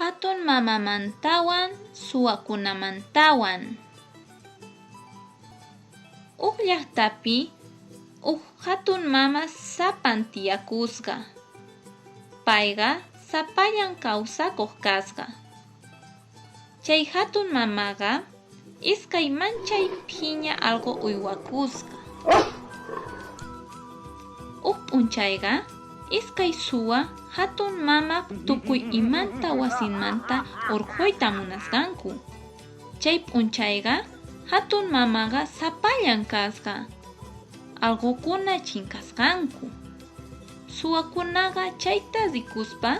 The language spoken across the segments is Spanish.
Hatun mamamantawan suwakunamantawan. Uk llaqtapi hatun mama sapan tiyakusqa. Payqa sapallan kawsakuq kasqa. Chay hatun mamaqa iskay manchay phiña alqu uywakusqa. Uk p'unchayqa iskay suwa hatun mamaq tukuy imanta wasinmanta urquyta munasqanku. Chay p'unchayqa hatun mamaqa sapallan kasqa. Alqukuna chinkasqanku. Suwakunaqa chayta rikuspa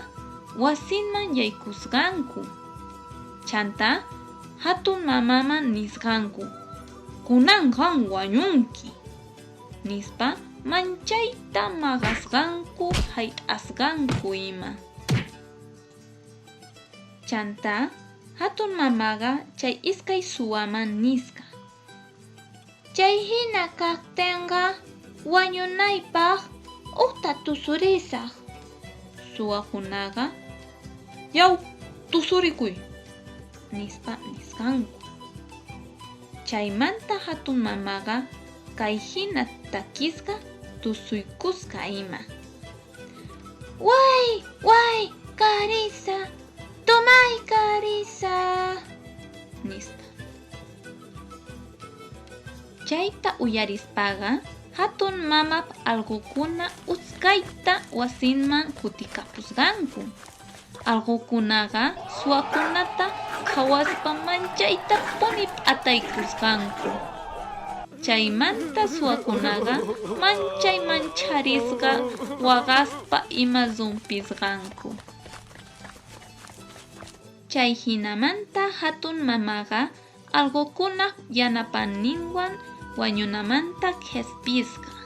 wasinman yaykusqanku. Chanta hatun mamaman nisqanku: kunanqam wañunki, nispa manchayta maqasqanku, hayt'asqanku ima. Chanta hatun mamaqa chay iskay suwaman nisqa: chay hina kaqtinqa wañunaypaq uqta tusurisaq. Suwakunaqa: yaw, tusurikuy, nispa nisqanku. Chaymanta hatun mamaqa kay hina takisqa tusuykusqa ima: way, way, karisa, tomay karisa, nispa. Chayta uyarispaqa hatun mamap allqukuna uskayta wasinman kutikapusqanku. Allqukunaqa suwakunata khawaspa manchayta puni p'ataykusqanku. Chaymanta suwakunaqa manchay mancharisqa waqaspa ima zumpisqanku. Chay hinamanta hatun mamaqa allqukunaq yanapaninwan wañunamanta qhispisqa.